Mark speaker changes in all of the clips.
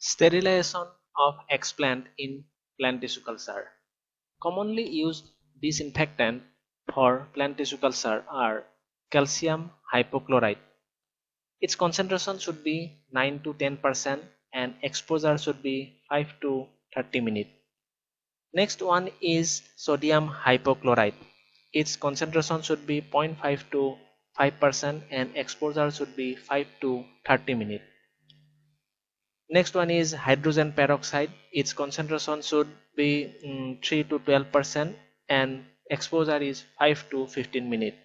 Speaker 1: Sterilization of explant in plant tissue culture. Commonly used disinfectant for plant tissue culture are calcium hypochlorite. Its concentration should be 9 to 10% and exposure should be 5 to 30 minutes. Next one is sodium hypochlorite. Its concentration should be 0.5 to 5% and exposure should be 5 to 30 minutes. Next one is hydrogen peroxide. Its concentration should be 3 to 12% and exposure is 5 to 15 minutes.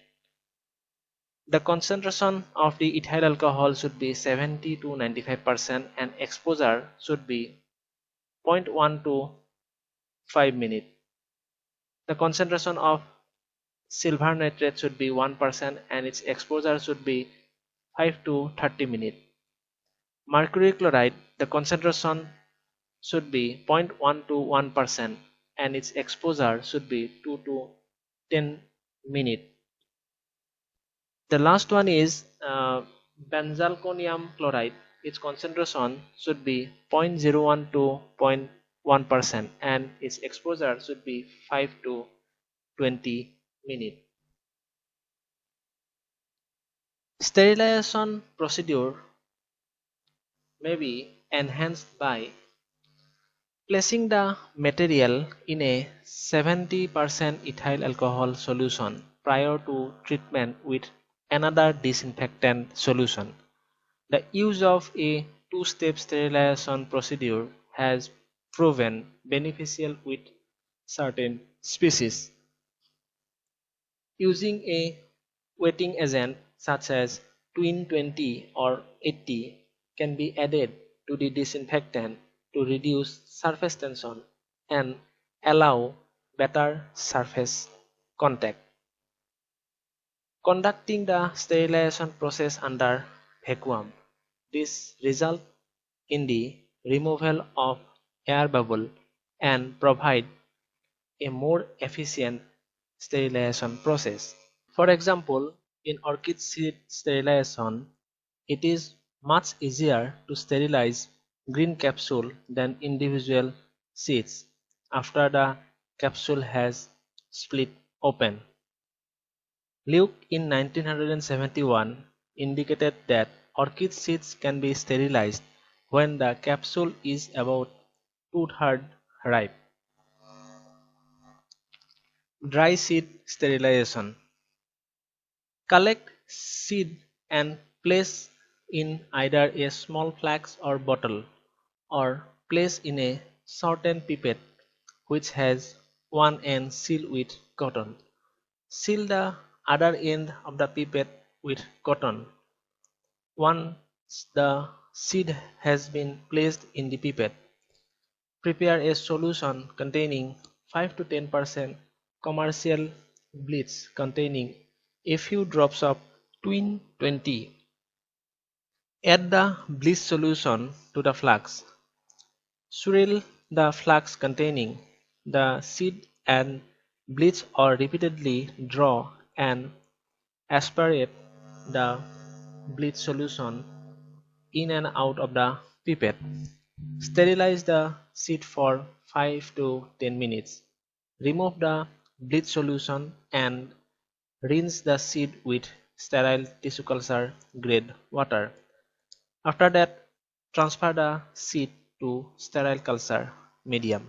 Speaker 1: The concentration of the ethyl alcohol should be 70 to 95% and exposure should be zero point 0.1 to 5 minutes. The concentration of silver nitrate should be 1% and its exposure should be 5 to 30 minutes. Mercury chloride, the concentration should be 0.1 to 1% and its exposure should be 2 to 10 minutes. The last one is benzalkonium chloride. Its concentration should be 0.01 to 0.1% and its exposure should be 5 to 20 minutes. Sterilization procedure may be enhanced by placing the material in a 70% ethyl alcohol solution prior to treatment with another disinfectant solution. The use of a two-step sterilization procedure has proven beneficial with certain species. Using a wetting agent such as Twin 20 or 80 can be added to the disinfectant to reduce surface tension and allow better surface contact. Conducting the sterilization process under vacuum. This results in the removal of air bubble and provide a more efficient sterilization process. For example, in orchid seed sterilization, it is much easier to sterilize green capsule than individual seeds after the capsule has split open. Luke in 1971 indicated that orchid seeds can be sterilized when the capsule is about two-thirds ripe. Dry seed sterilization. Collect seed and place in either a small flask or bottle or place in a shortened pipette which has one end sealed with cotton. Seal the other end of the pipette with cotton. Once the seed has been placed in the pipette, prepare a solution containing 5 to 10% commercial bleach containing a few drops of Twin 20. Add the bleach solution to the flask. Swirl the flask containing the seed and bleach or repeatedly draw and aspirate the bleach solution in and out of the pipette. Sterilize the seed for 5 to 10 minutes. Remove the bleach solution and rinse the seed with sterile tissue culture grade water. After that, transfer the seed to sterile culture medium.